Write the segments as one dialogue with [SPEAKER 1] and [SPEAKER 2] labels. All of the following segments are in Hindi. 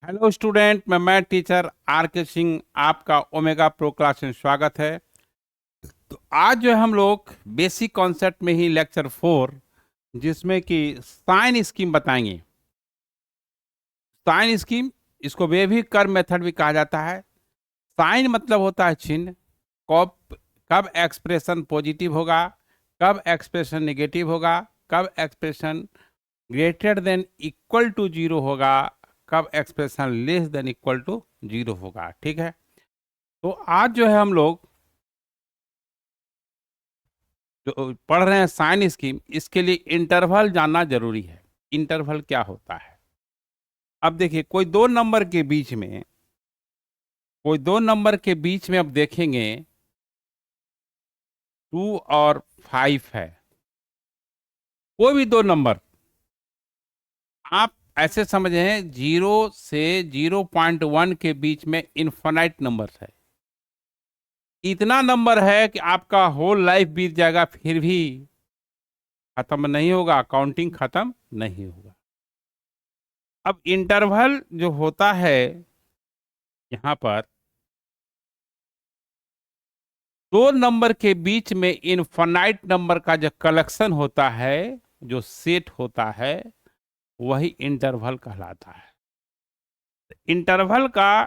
[SPEAKER 1] हेलो स्टूडेंट, मैं टीचर आर के सिंह आपका ओमेगा प्रो क्लास में स्वागत है। तो आज जो है हम लोग बेसिक कॉन्सेप्ट में ही लेक्चर 4 जिसमें कि साइन स्कीम बताएंगे। साइन स्कीम, इसको वेवी कर्व मेथड भी कहा जाता है। साइन मतलब होता है चिन्ह। कब कब एक्सप्रेशन पॉजिटिव होगा, कब एक्सप्रेशन नेगेटिव होगा, कब expression greater than equal to zero होगा, कब expression less than equal to zero होगा। ठीक है, तो आज जो है हम लोग जो पढ़ रहे हैं साइन स्कीम, इसके लिए इंटरवल जानना जरूरी है। इंटरवल क्या होता है? अब देखिए, कोई दो नंबर के बीच में अब देखेंगे 2 और 5 है। कोई भी दो नंबर आप ऐसे समझें, 0 से 0.1 के बीच में इनफाइनाइट नंबर है। इतना नंबर है कि आपका होल लाइफ बीत जाएगा फिर भी खत्म नहीं होगा, काउंटिंग खत्म नहीं होगा। अब इंटरवल जो होता है यहां पर, दो नंबर के बीच में इनफाइनाइट नंबर का जो कलेक्शन होता है, जो सेट होता है, वही इंटरवल कहलाता है। इंटरवल का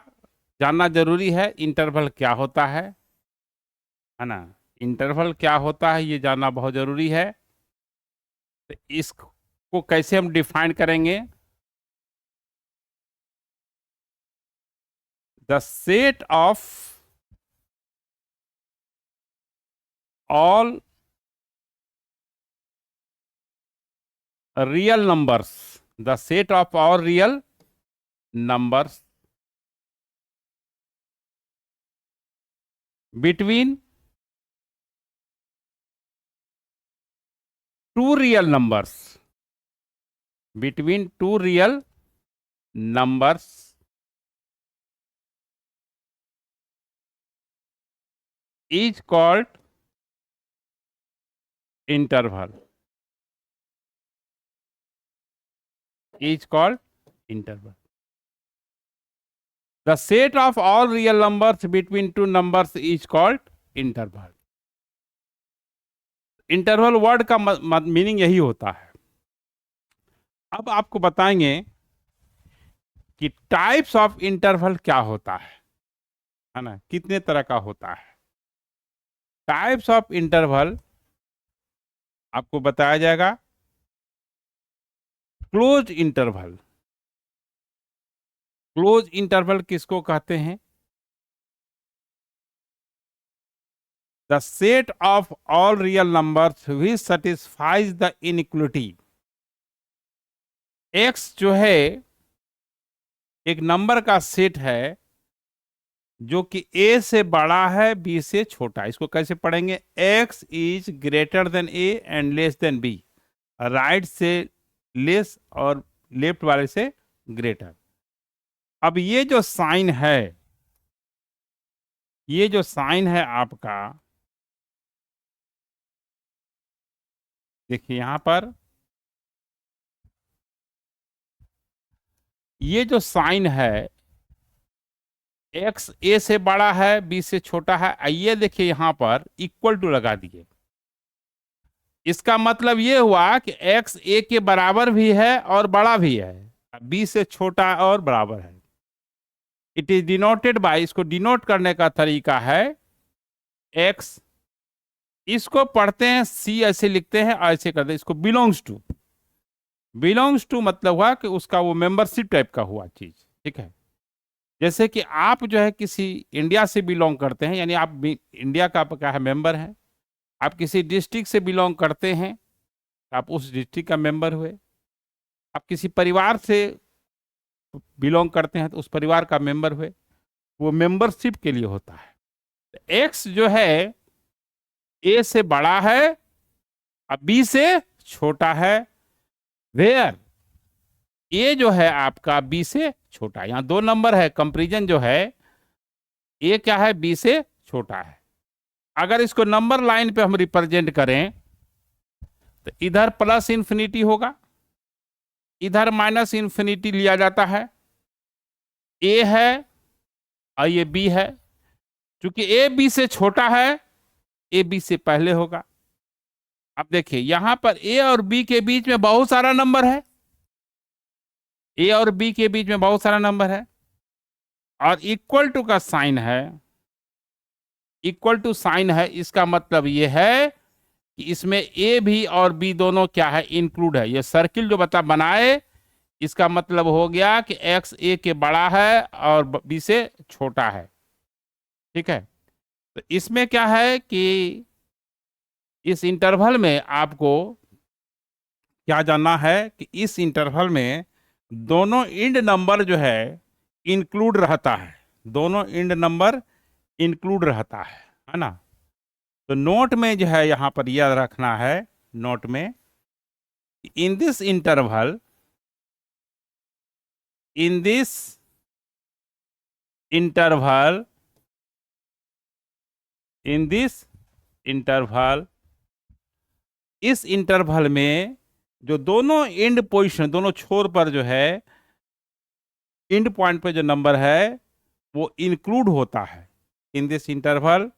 [SPEAKER 1] जानना जरूरी है। इंटरवल क्या होता है ना? इंटरवल क्या होता है ये जानना बहुत जरूरी है। तो इसको कैसे हम डिफाइन करेंगे? The set of all real numbers, the set of all real numbers between two real numbers, between two real numbers is called interval, is called interval. The set of all real numbers between two numbers is called interval. Interval word का मीनिंग यही होता है। अब आपको बताएंगे कि टाइप्स ऑफ इंटरवल क्या होता है ना? कितने तरह का होता है। टाइप्स ऑफ इंटरवल आपको बताया जाएगा। क्लोज इंटरवल, क्लोज इंटरवल किसको कहते हैं? The set of all real numbers which satisfies the inequality. X जो है एक नंबर का सेट है जो कि ए से बड़ा है बी से छोटा है। इसको कैसे पढ़ेंगे? X is greater than A and less than B. Right से लेस और लेफ्ट वाले से ग्रेटर। अब ये जो साइन है आपका, देखिए यहां पर ये जो साइन है, एक्स ए से बड़ा है बी से छोटा है, ये देखिए यहां पर इक्वल टू लगा दिए। इसका मतलब ये हुआ कि एक्स ए के बराबर भी है और बड़ा भी है, बी से छोटा और बराबर है। इट इज डिनोटेड बाय, इसको डिनोट करने का तरीका है एक्स। इसको पढ़ते हैं सी, ऐसे लिखते हैं, ऐसे करते हैं। इसको बिलोंग्स टू, बिलोंग्स टू मतलब हुआ कि उसका वो मेंबरशिप टाइप का हुआ चीज। ठीक है, जैसे कि आप जो है किसी इंडिया से बिलोंग करते हैं, यानी आप इंडिया का क्या है, मेंबर हैं। आप किसी डिस्ट्रिक्ट से बिलोंग करते हैं, आप उस डिस्ट्रिक्ट का मेंबर हुए। आप किसी परिवार से बिलोंग करते हैं तो उस परिवार का मेंबर हुए। वो मेंबरशिप के लिए होता है। एक्स जो है ए से बड़ा है और बी से छोटा है। वेयर ए जो है आपका बी से छोटा है। यहां दो नंबर है, कंपेरिजन जो है, ए क्या है, बी से छोटा है। अगर इसको नंबर लाइन पे हम रिप्रेजेंट करें तो इधर प्लस इंफिनिटी होगा, इधर माइनस इंफिनिटी लिया जाता है। ए है और ये बी है। क्योंकि ए बी से छोटा है, ए बी से पहले होगा। अब देखिए यहां पर ए और बी के बीच में बहुत सारा नंबर है, ए और बी के बीच में बहुत सारा नंबर है, और इक्वल टू का साइन है, इक्वल टू साइन है। इसका मतलब ये है कि इसमें ए भी और बी दोनों क्या है, इंक्लूड है। ये सर्किल जो बनाए, इसका मतलब हो गया कि एक्स ए के बड़ा है और बी से छोटा है। ठीक है, तो इसमें क्या है कि इस इंटरवल में आपको क्या जानना है कि इस इंटरवल में दोनों इंड नंबर जो है इंक्लूड रहता है, दोनों इंड नंबर इंक्लूड रहता है ना। तो नोट में जो है यहां पर यह रखना है, नोट में, इन this interval, in this interval, in this interval, इस इंटरवल में जो दोनों एंड पोजीशन, दोनों छोर पर जो है एंड पॉइंट पे जो नंबर है वो इंक्लूड होता है। In this interval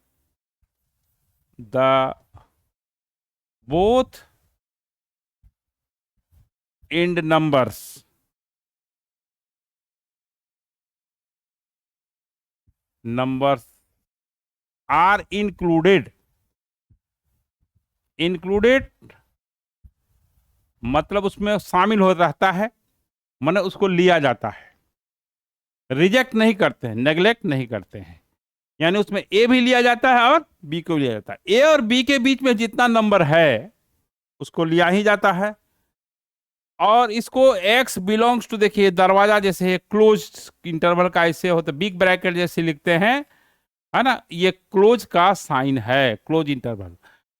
[SPEAKER 1] the both end numbers are included. Included मतलब उसमें शामिल हो रहता है, माने उसको लिया जाता है, रिजेक्ट नहीं करते हैं, नेग्लेक्ट नहीं करते हैं। यानी उसमें ए भी लिया जाता है और बी को लिया जाता है। ए और बी के बीच में जितना नंबर है उसको लिया ही जाता है। और इसको x बिलोंग्स टू, देखिए दरवाजा जैसे क्लोज इंटरवल का ऐसे होता है, बिग ब्रैकेट जैसे लिखते हैं, है ना, ये क्लोज का साइन है, क्लोज इंटरवल।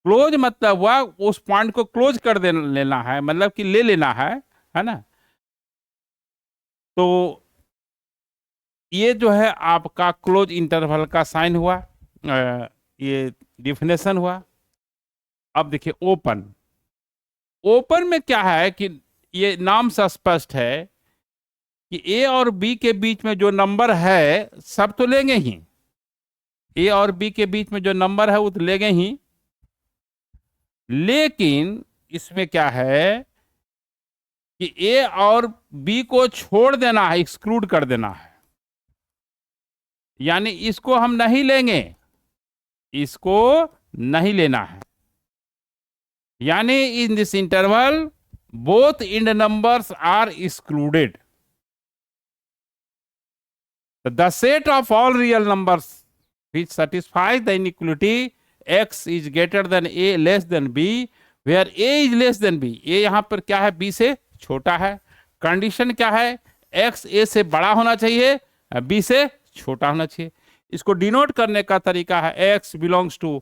[SPEAKER 1] क्लोज मतलब हुआ उस पॉइंट को क्लोज कर दे लेना है, मतलब कि ले लेना है ना। तो ये जो है आपका क्लोज इंटरवल का साइन हुआ, ये डिफिनेशन हुआ। अब देखिए ओपन, ओपन में क्या है कि ये नाम से स्पष्ट है कि ए और बी के बीच में जो नंबर है सब तो लेंगे ही, ए और बी के बीच में जो नंबर है वो तो लेंगे ही, लेकिन इसमें क्या है कि ए और बी को छोड़ देना है, एक्सक्लूड कर देना है। यानी इसको हम नहीं लेंगे, इसको नहीं लेना है। यानी in this interval both end numbers are excluded. The set of all real numbers which satisfies the inequality x is greater than a less than b where a is less than b। a यहां पर क्या है, b से छोटा है। कंडीशन क्या है, x a से बड़ा होना चाहिए, b से छोटा होना चाहिए। इसको डिनोट करने का तरीका है x belongs to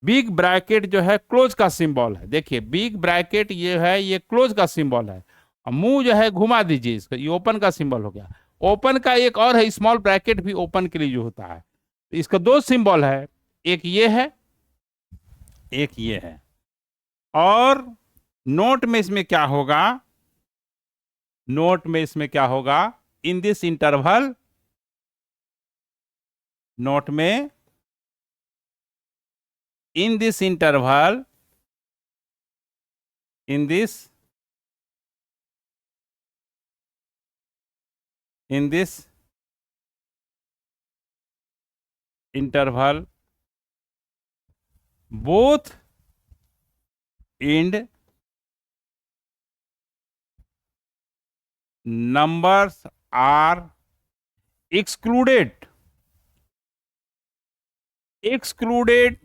[SPEAKER 1] big bracket जो है क्लोज का सिंबल है। देखिए बिग ब्रैकेट ये है, ये क्लोज का सिंबल है। मुंह जो है घुमा दीजिए इसको, ये ओपन का सिंबल हो गया। ओपन का एक और है स्मॉल ब्रैकेट, भी ओपन के लिए जो होता है। इसका दो सिंबल है, एक ये है, एक ये है। और नोट में इसमें क्या होगा, नोट में इसमें क्या होगा, इन दिस इंटरवल, नोट में इन this interval, in this interval both end numbers are excluded। excluded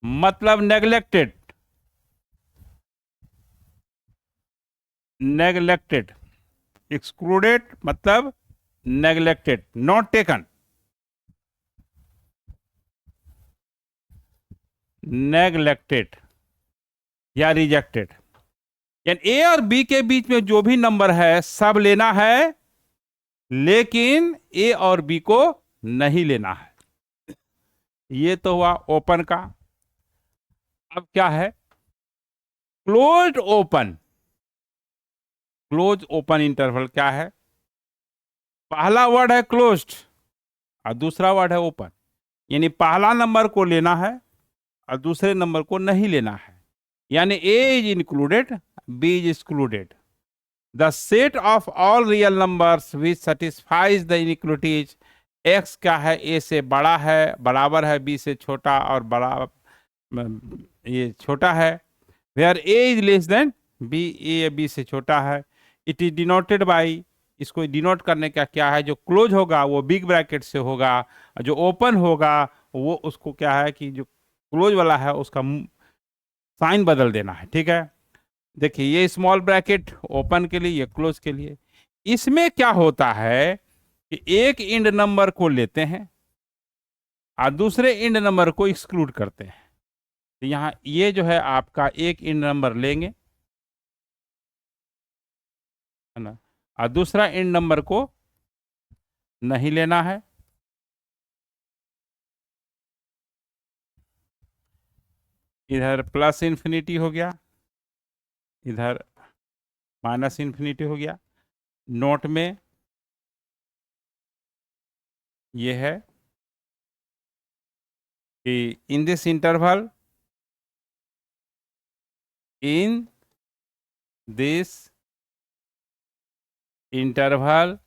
[SPEAKER 1] मतलब neglected, neglected, excluded मतलब neglected, not taken, neglected या रिजेक्टेड। यानी ए और बी के बीच में जो भी नंबर है सब लेना है, लेकिन ए और बी को नहीं लेना है। ये तो हुआ ओपन का। अब क्या है, closed open. Close open interval क्या है, पहला वर्ड है क्लोज्ड और दूसरा वर्ड है ओपन, यानी पहला नंबर को लेना है और दूसरे नंबर को नहीं लेना है। यानी A is included, B is excluded. The set of all real numbers which satisfies the inequalities, x क्या है, ए से बड़ा है, बराबर है बी से छोटा, और बड़ा ये छोटा है। Where A is less than B, A B से छोटा है। इट इज डिनोटेड बाई, इसको डिनोट करने का क्या है, जो क्लोज होगा वो बिग ब्रैकेट से होगा, जो ओपन होगा वो उसको क्या है कि जो क्लोज वाला है उसका साइन बदल देना है। ठीक है, देखिए ये स्मॉल ब्रैकेट ओपन के लिए, ये क्लोज के लिए। इसमें क्या होता है कि एक इंड नंबर को लेते हैं और दूसरे इंड नंबर को एक्सक्लूड करते हैं। तो यहाँ ये जो है आपका एक इंड नंबर लेंगे, है ना, और दूसरा इंड नंबर को नहीं लेना है। इधर प्लस इन्फिनिटी हो गया, इधर माइनस इन्फिनिटी हो गया। नोट में ये है कि in this interval, in this interval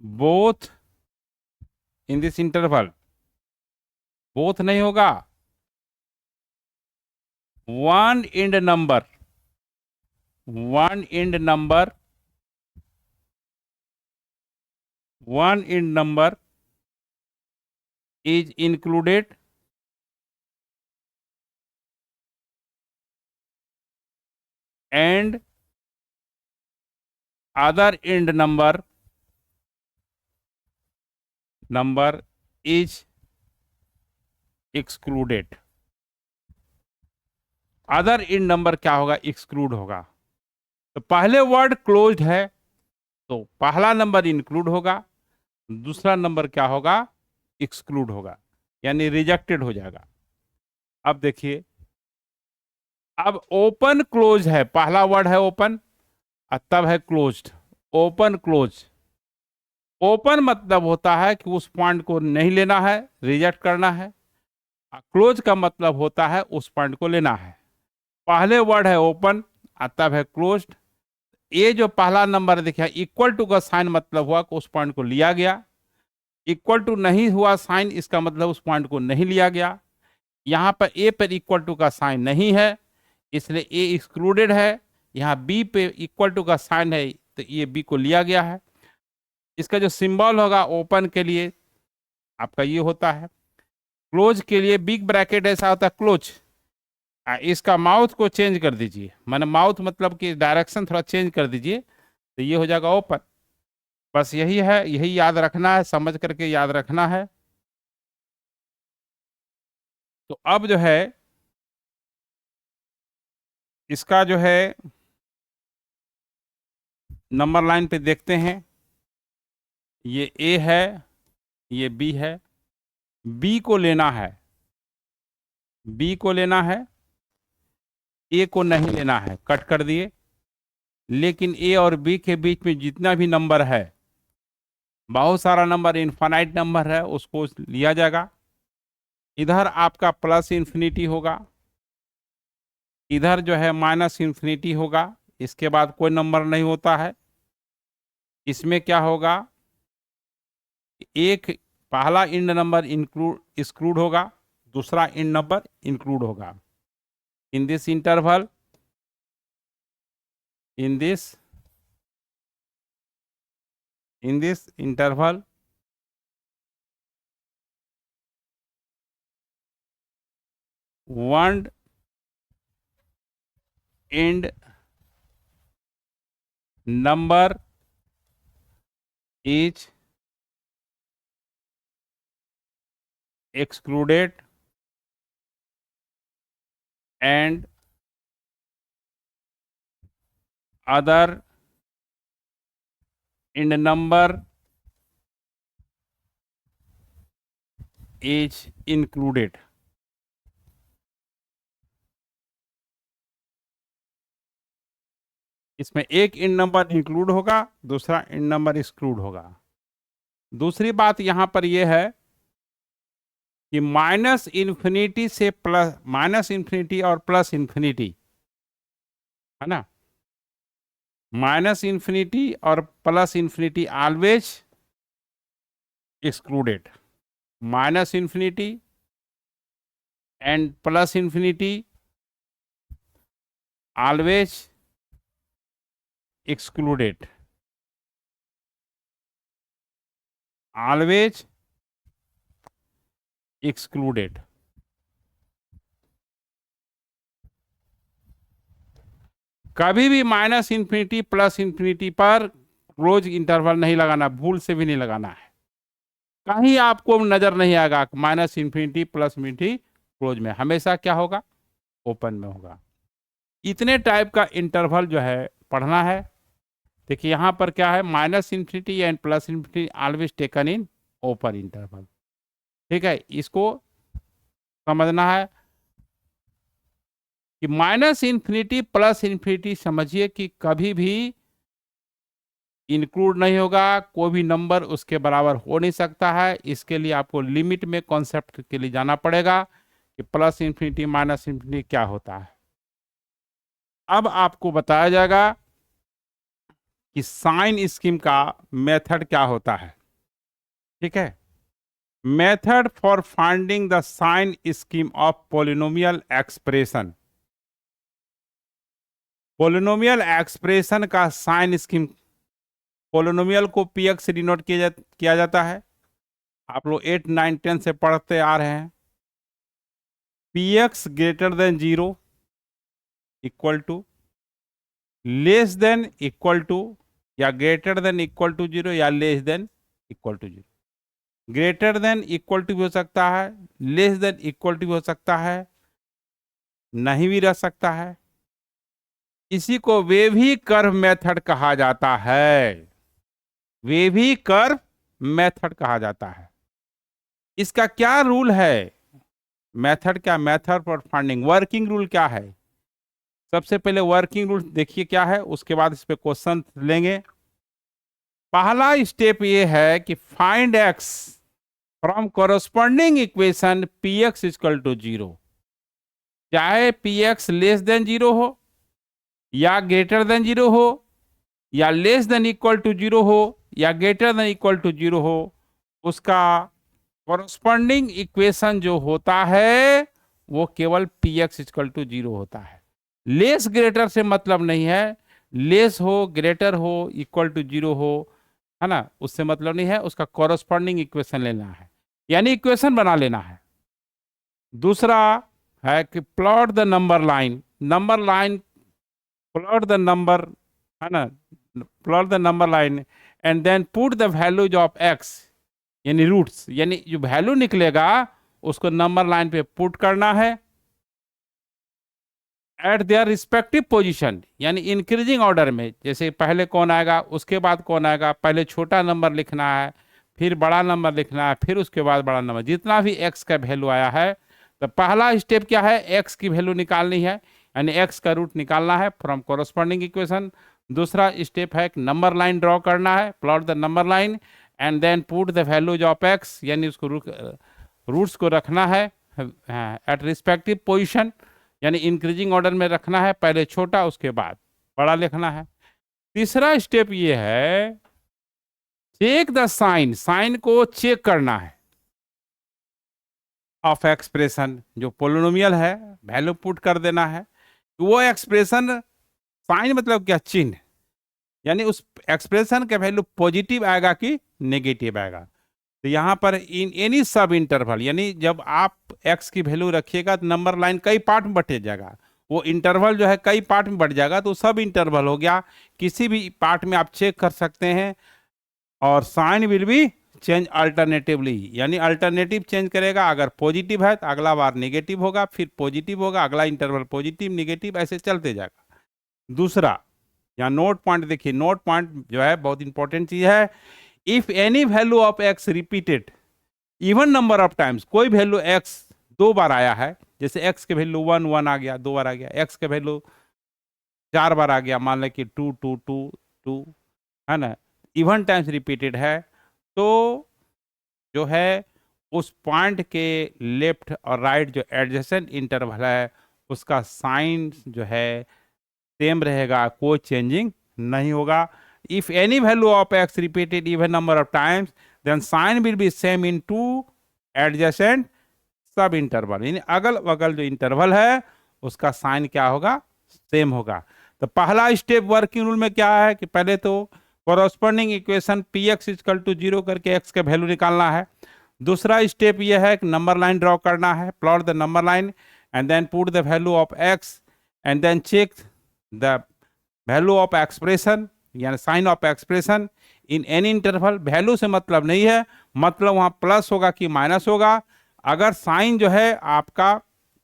[SPEAKER 1] both, in this interval both नहीं होगा, one end number, one end number, one end number is included and other end number is excluded। Other end number क्या होगा, एक्सक्लूड होगा। तो पहले वर्ड क्लोज्ड है तो पहला नंबर इंक्लूड होगा, दूसरा नंबर क्या होगा, एक्सक्लूड होगा, यानी रिजेक्टेड हो जाएगा। अब देखिए, अब ओपन क्लोज है, पहला वर्ड है ओपन और तब है क्लोज्ड। ओपन क्लोज, ओपन मतलब होता है कि उस पॉइंट को नहीं लेना है, रिजेक्ट करना है। क्लोज का मतलब होता है उस पॉइंट को लेना है। पहले वर्ड है ओपन और तब है क्लोज्ड। ये जो पहला नंबर देखा, इक्वल टू का साइन मतलब हुआ कि उस पॉइंट को लिया गया। इक्वल टू नहीं हुआ साइन, इसका मतलब उस पॉइंट को नहीं लिया गया। यहाँ पर ए पर इक्वल टू का साइन नहीं है, इसलिए ए एक्सक्लूडेड है। यहाँ बी पे इक्वल टू का साइन है तो ये बी को लिया गया है। इसका जो सिंबल होगा ओपन के लिए आपका ये होता है, क्लोज के लिए बिग ब्रैकेट ऐसा होता है क्लोज। इसका माउथ को चेंज कर दीजिए, माने माउथ मतलब कि डायरेक्शन थोड़ा चेंज कर दीजिए तो ये हो जाएगा ओपन। बस यही है, यही याद रखना है, समझ करके याद रखना है। तो अब जो है इसका जो है नंबर लाइन पे देखते हैं, ये ए है, ये बी है। बी को लेना है, बी को लेना है, ए को नहीं लेना है, कट कर दिए। लेकिन ए और बी के बीच में जितना भी नंबर है, बहुत सारा नंबर, इनफाइनाइट नंबर है, उसको लिया जाएगा। इधर आपका प्लस इन्फिनिटी होगा, इधर जो है माइनस इन्फिनिटी होगा। इसके बाद कोई नंबर नहीं होता है। इसमें क्या होगा, एक पहला इंड नंबर इंक्लूड एक्सक्लूड होगा, दूसरा इंड नंबर इंक्लूड होगा। In this interval, in this interval one end number is excluded and other in number is included। इसमें एक इंड नंबर इंक्लूड होगा, दूसरा इंड नंबर एक्सक्लूड होगा। दूसरी बात यहां पर यह है कि माइनस इंफिनिटी से प्लस, माइनस इंफिनिटी और प्लस इंफिनिटी है ना, माइनस इंफिनिटी और plus infinity always excluded. Minus infinity and plus infinity always excluded, always excluded। कभी भी माइनस इंफिनिटी प्लस इंफिनिटी पर क्लोज इंटरवल नहीं लगाना, भूल से भी नहीं लगाना है। कहीं आपको नजर नहीं आएगा minus infinity plus infinity close में, हमेशा क्या होगा, ओपन में होगा। इतने टाइप का इंटरवल जो है पढ़ना है। देखिए यहां पर क्या है, minus infinity and plus infinity always taken in open interval. ठीक है, इसको समझना है कि माइनस इंफिनिटी प्लस इंफिनिटी समझिए कि कभी भी इंक्लूड नहीं होगा, कोई भी नंबर उसके बराबर हो नहीं सकता है। इसके लिए आपको लिमिट में कॉन्सेप्ट के लिए जाना पड़ेगा कि प्लस इंफिनिटी माइनस इंफिनिटी क्या होता है। अब आपको बताया जाएगा कि साइन स्कीम का मेथड क्या होता है। ठीक है, method for finding the sign scheme of polynomial expression. Polynomial expression का साइन स्कीम, पोलिनोमियल को पीएक्स से डिनोट किया जाता है। आप लोग 8, 9, 10 से पढ़ते आ रहे हैं। PX greater than 0 equal to, less than equal to, या ग्रेटर देन इक्वल टू 0 या less than equal to 0। Greater than equal to भी हो सकता है, लेस देन इक्वल टू भी हो सकता है, नहीं भी रह सकता है। इसी को वेवी कर्व मेथड कहा जाता है। वेवी कर्व मेथड कहा जाता है। इसका क्या रूल है, मेथड क्या, method for finding, working rule क्या है। सबसे पहले वर्किंग रूल देखिए क्या है, उसके बाद इस पे क्वेश्चन लेंगे। पहला स्टेप ये है कि find X from corresponding equation P X equal to 0। चाहे पी एक्स लेस देन 0 हो या ग्रेटर देन 0 हो या लेस देन इक्वल टू 0 हो या ग्रेटर देन इक्वल टू 0 हो, उसका कोरस्पॉन्डिंग इक्वेशन जो होता है वो केवल पी एक्स इक्वल टू 0 होता है। लेस ग्रेटर से मतलब नहीं है, लेस हो ग्रेटर हो इक्वल टू 0 हो, है ना, उससे मतलब नहीं है। उसका कोरस्पॉन्डिंग इक्वेशन लेना है, यानी इक्वेशन बना लेना है। दूसरा है कि plot the number line, number line, plot the number, है ना, plot the number line and then put the values of X, यानी रूट्स, यानी जो वैल्यू निकलेगा उसको नंबर लाइन पे पुट करना है एट देयर रिस्पेक्टिव पोजीशन, यानी इंक्रीजिंग ऑर्डर में। जैसे पहले कौन आएगा उसके बाद कौन आएगा, पहले छोटा नंबर लिखना है, फिर बड़ा नंबर लिखना है, फिर उसके बाद बड़ा नंबर। जितना भी एक्स का वैल्यू आया है, तो पहला स्टेप क्या है, एक्स की वैल्यू निकालनी है, यानी एक्स का रूट निकालना है फ्रॉम कोरस्पॉन्डिंग इक्वेशन। दूसरा स्टेप है कि नंबर लाइन ड्रॉ करना है, plot the number line and then put the values of X, यानी उसको रूट्स को रखना है एट रिस्पेक्टिव पोजीशन, यानी इंक्रीजिंग ऑर्डर में रखना है, पहले छोटा उसके बाद बड़ा लिखना है। तीसरा स्टेप ये है चेक द साइन, साइन को चेक करना है ऑफ एक्सप्रेशन, जो पोलिनोमियल है वैल्यू पुट कर देना है। वो एक्सप्रेशन, साइन मतलब क्या, चिन्ह, यानी उस एक्सप्रेशन का वैल्यू पॉजिटिव आएगा कि नेगेटिव आएगा। तो यहाँ पर इन एनी सब इंटरवल, यानी जब आप x की वैल्यू रखिएगा तो नंबर लाइन कई पार्ट में बटे जाएगा, वो इंटरवल जो है कई पार्ट में बढ़ जाएगा, तो सब इंटरवल हो गया। किसी भी पार्ट में आप चेक कर सकते हैं। और sign will be change alternatively, यानी अल्टरनेटिव चेंज करेगा। अगर पॉजिटिव है तो अगला बार नेगेटिव होगा, फिर पॉजिटिव होगा, अगला इंटरवल पॉजिटिव नेगेटिव, ऐसे चलते जाएगा। दूसरा यहाँ नोट पॉइंट देखिए, नोट पॉइंट जो है बहुत इंपॉर्टेंट चीज है। If any value of x repeated even number of times, कोई वैल्यू एक्स 2 बार आया है, जैसे एक्स के वैल्यू 1 1 आ गया, 2 बार आ गया, एक्स के वैल्यू 4 बार आ गया, मान लें कि 2 2 2 2, है ना, इवन टाइम्स रिपीटेड है, तो जो है उस पॉइंट के लेफ्ट और राइट जो एडजेसेंट इंटरवल है उसका साइन जो है सेम रहेगा, कोई चेंजिंग नहीं होगा। If any value of x repeated even number of times then sign will be same in two adjacent sub interval, यानी अगल बगल जो इंटरवल है उसका साइन क्या होगा, सेम होगा। तो पहला स्टेप वर्किंग रूल में क्या है कि पहले तो corresponding equation P x is equal to 0 करके एक्स का वैल्यू निकालना है। दूसरा स्टेप यह है कि नंबर लाइन ड्रॉ करना है, plot the number line and then put the value of x and then check the value of expression यानी sign of expression in any interval. Value से मतलब नहीं है, मतलब वहाँ प्लस होगा कि माइनस होगा। अगर साइन जो है आपका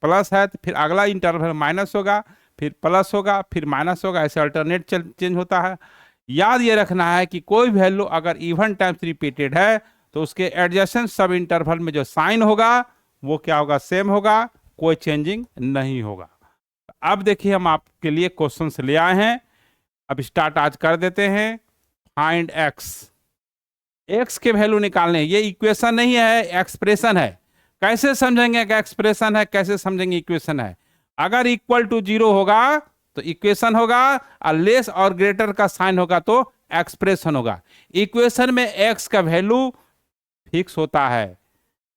[SPEAKER 1] प्लस है तो फिर अगला इंटरवल माइनस होगा, फिर प्लस होगा, फिर माइनस होगा, ऐसे अल्टरनेट चेंज होता है। याद ये रखना है कि कोई वैल्यू अगर इवन टाइम्स रिपीटेड है तो उसके एडजेसेंट सब इंटरवल में जो साइन होगा वो क्या होगा, सेम होगा, कोई चेंजिंग नहीं होगा। अब देखिए हम आपके लिए क्वेश्चंस ले आए हैं, अब स्टार्ट आज कर देते हैं। फाइंड एक्स, एक्स के वैल्यू निकालने, ये इक्वेशन नहीं है, एक्सप्रेशन है। कैसे समझेंगे कि एक्सप्रेशन है, कैसे समझेंगे इक्वेशन है। अगर इक्वल टू 0 होगा तो इक्वेशन होगा, और लेस और ग्रेटर का साइन होगा तो एक्सप्रेशन होगा। इक्वेशन में एक्स का वैल्यू फिक्स होता है,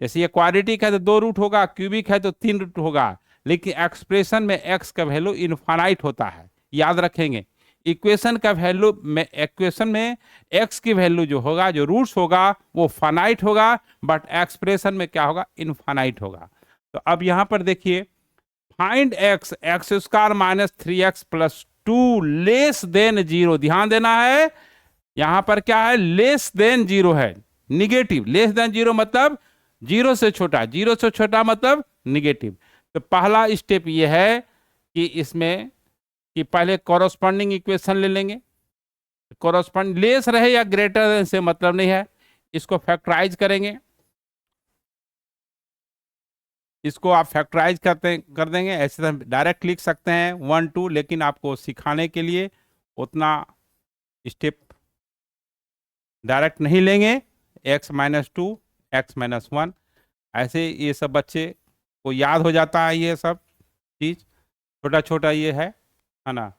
[SPEAKER 1] जैसे ये क्वाड्रेटिक है तो 2 रूट होगा, क्यूबिक है तो 3 रूट होगा, लेकिन एक्सप्रेशन में एक्स का वैल्यू इनफाइनाइट होता है, याद रखेंगे। इक्वेशन का वैल्यू में, इक्वेशन में एक्स की वैल्यू जो होगा, जो रूट्स होगा वो फाइनाइट होगा, बट एक्सप्रेशन में क्या होगा, इनफाइनाइट होगा। तो अब यहां पर देखिए, find x, x square minus 3x plus 2 less than 0। ध्यान देना है, यहां पर क्या है, लेस देन 0 है, निगेटिव। लेस देन 0 मतलब 0 से छोटा, 0 से छोटा मतलब निगेटिव। तो पहला स्टेप ये है कि इसमें कि पहले कॉरस्पॉन्डिंग इक्वेशन ले लेंगे। कॉरस्पॉन्ड लेस रहे या ग्रेटर देन से मतलब नहीं है, इसको फैक्टराइज करेंगे, इसको आप फैक्टराइज कर देंगे। ऐसे तो हम डायरेक्ट लिख सकते हैं 1 2, लेकिन आपको सिखाने के लिए उतना स्टेप डायरेक्ट नहीं लेंगे। x माइनस 2, x माइनस 1, ऐसे ये सब बच्चे को याद हो जाता है, ये सब चीज छोटा छोटा ये है ना।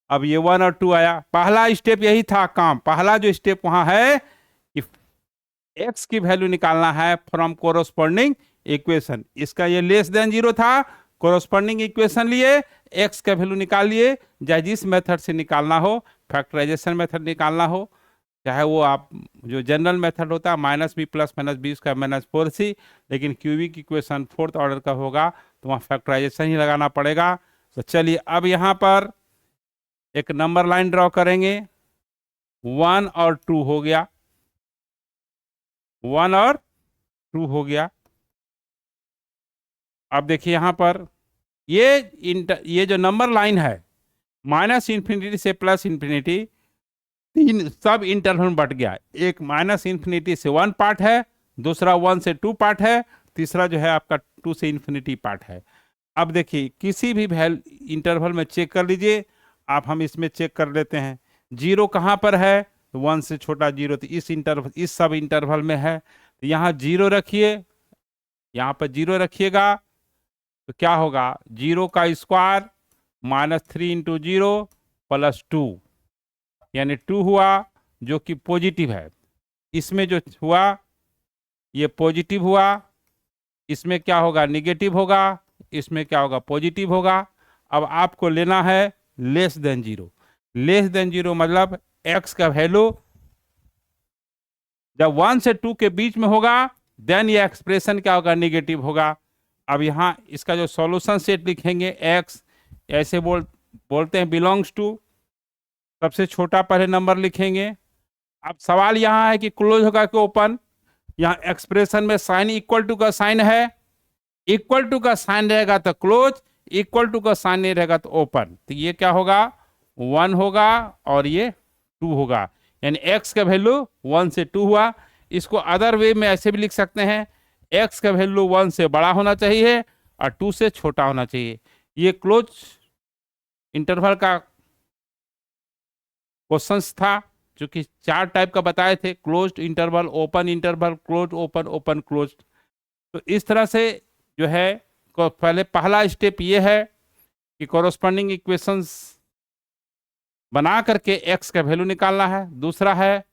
[SPEAKER 1] अब ये 1 और 2 आया, पहला स्टेप यही था काम। पहला जो स्टेप वहां है कि x की वैल्यू निकालना है फ्रॉम कोरोस्पॉन्डिंग इक्वेशन। इसका ये लेस देन 0 था, कोरोस्पॉन्डिंग इक्वेशन लिए, x का वैल्यू निकाल लिए। चाहे जिस मेथड से निकालना हो, फैक्टराइजेशन मेथड निकालना हो, चाहे वो आप जो जनरल मेथड होता है minus b plus minus b square minus 4c, लेकिन क्यूबिक इक्वेशन 4th ऑर्डर का होगा तो वहाँ फैक्टराइजेशन ही लगाना पड़ेगा। तो चलिए अब यहाँ पर एक नंबर लाइन ड्रॉ करेंगे। 1 और 2 हो गया, 1 और 2 हो गया। अब देखिए यहाँ पर ये जो नंबर लाइन है माइनस इन्फिनिटी से प्लस इन्फिनिटी, 3 सब इंटरवल में बट गया। एक माइनस इन्फिनिटी से 1 पार्ट है, दूसरा 1 से 2 पार्ट है, तीसरा जो है आपका 2 से इन्फिनिटी पार्ट है। अब देखिए किसी भी इंटरवल में चेक कर लीजिए आप, हम इसमें चेक कर लेते हैं। 0 कहाँ पर है, 1 से छोटा 0, तो इस इंटरवल, इस सब इंटरवल में है, तो यहाँ 0 रखिए, यहाँ पर 0 रखिएगा तो क्या होगा, 0 का स्क्वायर माइनस 3 इंटू 0 प्लस 2, यानी 2 हुआ जो कि पॉजिटिव है। इसमें जो हुआ ये पॉजिटिव हुआ, इसमें क्या होगा, निगेटिव होगा, इसमें क्या होगा, पॉजिटिव होगा। अब आपको लेना है लेस देन 0। लेस देन 0 मतलब x का वैल्यू जब 1 से 2 के बीच में होगा देन ये एक्सप्रेशन क्या होगा, निगेटिव होगा। अब यहाँ इसका जो सॉल्यूशन सेट लिखेंगे, x ऐसे बोलते हैं बिलोंग्स टू, सबसे छोटा पहले नंबर लिखेंगे। अब सवाल यहाँ है कि क्लोज होगा कि ओपन। यहाँ एक्सप्रेशन में साइन इक्वल टू का साइन है, इक्वल टू का साइन रहेगा तो क्लोज, इक्वल टू का साइन नहीं रहेगा तो ओपन। तो ये क्या होगा, 1 होगा और ये 2 होगा, यानी x का वैल्यू 1 से 2 हुआ। इसको अदर वे में ऐसे भी लिख सकते हैं, x का वैल्यू 1 से बड़ा होना चाहिए और 2 से छोटा होना चाहिए। ये क्लोज इंटरवल का क्वेश्चंस था, जो कि 4 टाइप का बताए थे, closed interval, open interval, close open, open close. तो इस तरह से जो है पहले पहला स्टेप ये है कि कोरोस्पोंडिंग इक्वेशंस बना करके एक्स का वैल्यू निकालना है। दूसरा है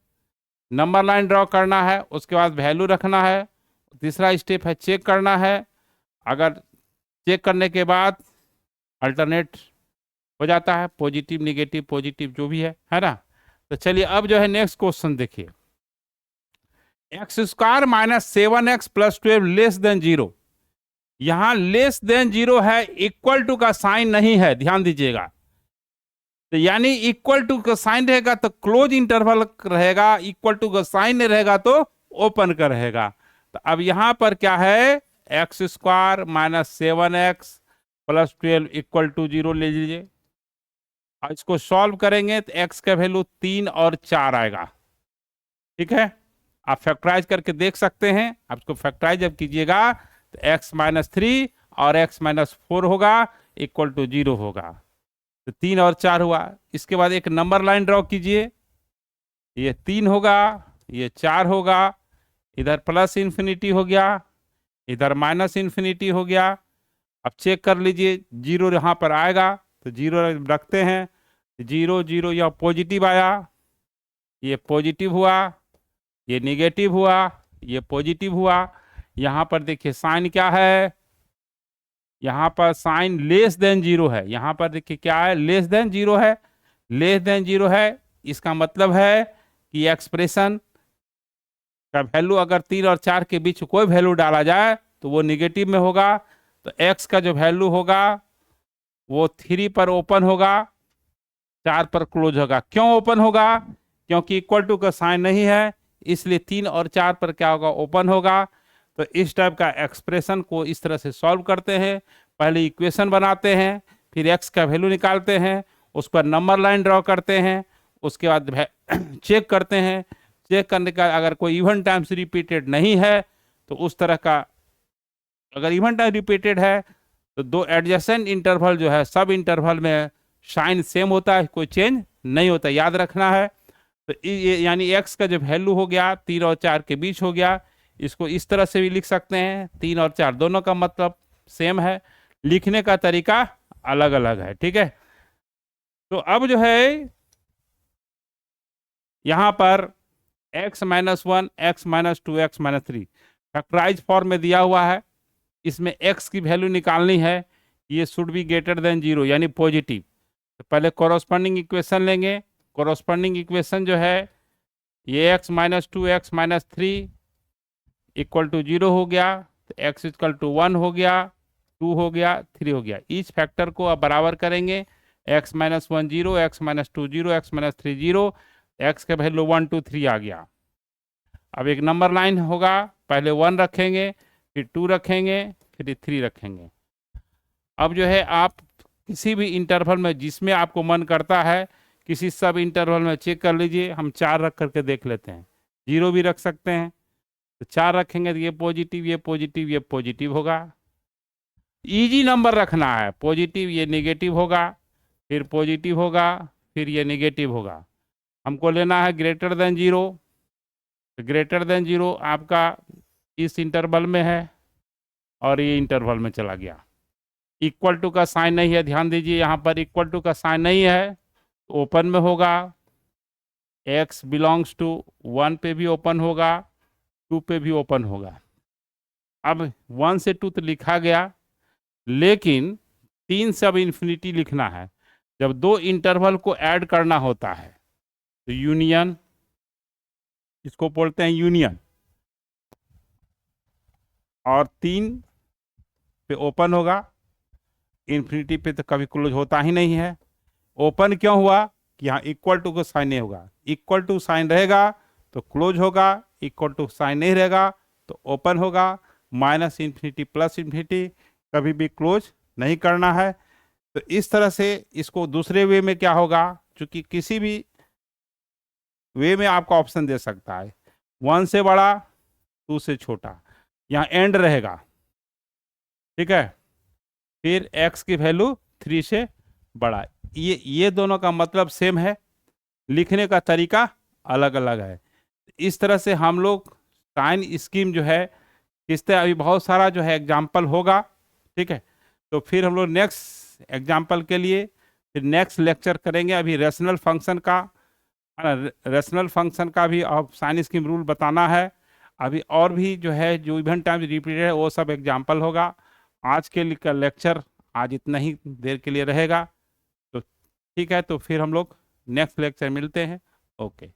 [SPEAKER 1] नंबर लाइन ड्रॉ करना है, उसके बाद वैल्यू रखना है। तीसरा स्टेप है चेक करना है। अगर चेक करने के बाद अल्टरनेट हो जाता है, पॉजिटिव निगेटिव पॉजिटिव जो भी है ना। तो चलिए अब जो है नेक्स्ट क्वेश्चन देखिए, x square minus 7x plus 12 less than 0। यहां लेस देन 0 है, इक्वल टू का साइन नहीं है, ध्यान दीजिएगा। तो यानी इक्वल टू का साइन रहेगा तो क्लोज इंटरवल रहेगा, इक्वल टू का साइन नहीं रहेगा तो ओपन का रहेगा। तो अब यहां पर क्या है, x square minus 7x plus 12 equal to 0 ले लीजिए। अब इसको सॉल्व करेंगे तो एक्स का वैल्यू 3 और 4 आएगा। ठीक है, आप फैक्टराइज करके देख सकते हैं। आप इसको फैक्टराइज जब कीजिएगा तो एक्स माइनस 3 और एक्स माइनस 4 होगा, इक्वल टू 0 होगा। तो 3 और 4 हुआ। इसके बाद एक नंबर लाइन ड्रॉ कीजिए, ये 3 होगा, ये 4 होगा, इधर प्लस इन्फिनिटी हो गया, इधर माइनस इन्फिनिटी हो गया। अब चेक कर लीजिए, 0 यहाँ पर आएगा तो 0 रखते हैं, 0 0 यह पॉजिटिव आया, ये पॉजिटिव हुआ, ये निगेटिव हुआ, ये पॉजिटिव हुआ। यहाँ पर देखिए साइन क्या है, यहाँ पर साइन लेस देन 0 है। यहाँ पर देखिए क्या है, लेस देन 0 है। लेस देन 0 है, इसका मतलब है कि एक्सप्रेशन का वैल्यू अगर 3 और 4 के बीच कोई वैल्यू डाला जाए तो वो निगेटिव में होगा। तो x का जो वैल्यू होगा वो 3 पर ओपन होगा, 4 पर क्लोज होगा। क्यों ओपन होगा, क्योंकि इक्वल टू का साइन नहीं है, इसलिए 3 और 4 पर क्या होगा, ओपन होगा। तो इस टाइप का एक्सप्रेशन को इस तरह से सॉल्व करते हैं। पहले इक्वेशन बनाते हैं, फिर एक्स का वैल्यू निकालते हैं, उस पर नंबर लाइन ड्रॉ करते हैं, उसके बाद चेक करते हैं। चेक करने का अगर कोई इवन टाइम्स रिपीटेड नहीं है तो उस तरह का, अगर इवन टाइम रिपीटेड है तो 2 एडजेसेंट इंटरवल जो है, सब इंटरवल में साइन सेम होता है, कोई चेंज नहीं होता, याद रखना है। तो यानी एक्स का जो वैल्यू हो गया 3 और 4 के बीच हो गया। इसको इस तरह से भी लिख सकते हैं, 3 और 4 दोनों का मतलब सेम है, लिखने का तरीका अलग अलग है। ठीक है, तो अब जो है यहां पर x minus 1, x minus 2, x minus 3 factorise form में दिया हुआ है। इसमें x की वैल्यू निकालनी है, ये शुड बी ग्रेटर देन 0 यानी पॉजिटिव। तो पहले कोरोस्पोंडिंग इक्वेशन लेंगे। कोरोस्पोंडिंग इक्वेशन जो है, ये x minus 2, x minus 3 equal to 0 हो गया, तो x इक्वल टू 1 हो गया, 2 हो गया, 3 हो गया। इस फैक्टर को अब बराबर करेंगे, x minus 1 0, x minus 2 0, x minus 3 0, x का वैल्यू 1 2 3 आ गया। अब एक नंबर लाइन होगा, पहले 1 रखेंगे, फिर 2 रखेंगे, फिर 3 रखेंगे। अब जो है आप किसी भी इंटरवल में जिसमें आपको मन करता है, किसी सब इंटरवल में चेक कर लीजिए। हम 4 रख करके देख लेते हैं, 0 भी रख सकते हैं। तो 4 रखेंगे तो ये पॉजिटिव, ये पॉजिटिव, ये पॉजिटिव होगा। इजी नंबर रखना है, पॉजिटिव ये नेगेटिव होगा, फिर पॉजिटिव होगा, फिर ये नेगेटिव होगा। हमको लेना है ग्रेटर देन 0। ग्रेटर देन 0 आपका इस इंटरवल में है और ये इंटरवल में चला गया। इक्वल टू का साइन नहीं है, ध्यान दीजिए, यहाँ पर इक्वल टू का साइन नहीं है, ओपन में होगा। x बिलोंग्स टू 1 पे भी ओपन होगा, 2 पे भी ओपन होगा। अब 1 से 2 तो लिखा गया, लेकिन 3 से अब इन्फिनिटी लिखना है। जब 2 इंटरवल को ऐड करना होता है तो यूनियन, इसको बोलते हैं यूनियन। और 3 पे ओपन होगा, इन्फिनिटी पे तो कभी क्लोज होता ही नहीं है। ओपन क्यों हुआ कि यहाँ इक्वल टू का साइन नहीं होगा। इक्वल टू साइन रहेगा तो क्लोज होगा, इक्वल टू साइन नहीं रहेगा तो ओपन होगा। माइनस इन्फिनिटी प्लस इन्फिनिटी कभी भी क्लोज नहीं करना है। तो इस तरह से इसको दूसरे वे में क्या होगा, क्योंकि किसी भी वे में आपका ऑप्शन दे सकता है, 1 से बड़ा, 2 से छोटा, यहाँ एंड रहेगा। ठीक है, फिर x की वैल्यू 3 से बड़ा। ये दोनों का मतलब सेम है। लिखने का तरीका अलग अलग है। इस तरह से हम लोग साइन स्कीम जो है, इस तरह अभी बहुत सारा जो है एग्जाम्पल होगा, ठीक है। तो फिर हम लोग नेक्स्ट एग्जाम्पल के लिए फिर नेक्स्ट लेक्चर करेंगे। अभी रेशनल फंक्शन का, है ना, रेशनल फंक्शन का भी अब साइन स्कीम रूल बताना है। अभी और भी जो है जो इवेंट टाइम रिपीटेड है वो सब एग्जाम्पल होगा। आज के लिए का लेक्चर आज इतना ही देर के लिए रहेगा। तो ठीक है, तो फिर हम लोग नेक्स्ट लेक्चर मिलते हैं। ओके।